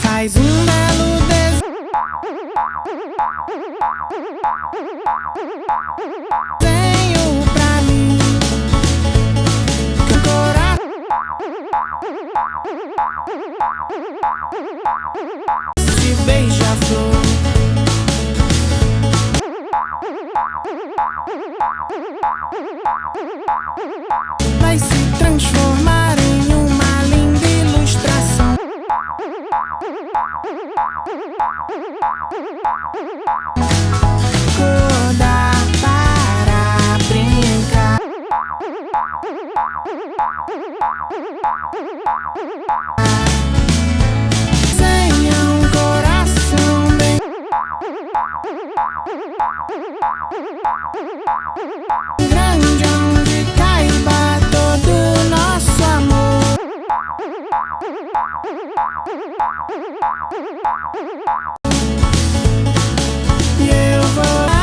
Faz um belo desenho pra mim, que o coração se beija-flor vai se transformar em uma linda ilustração. Cor dá para brincar. Desenha um coração bem grande onde caiba todo o nosso amor. E eu vou lá.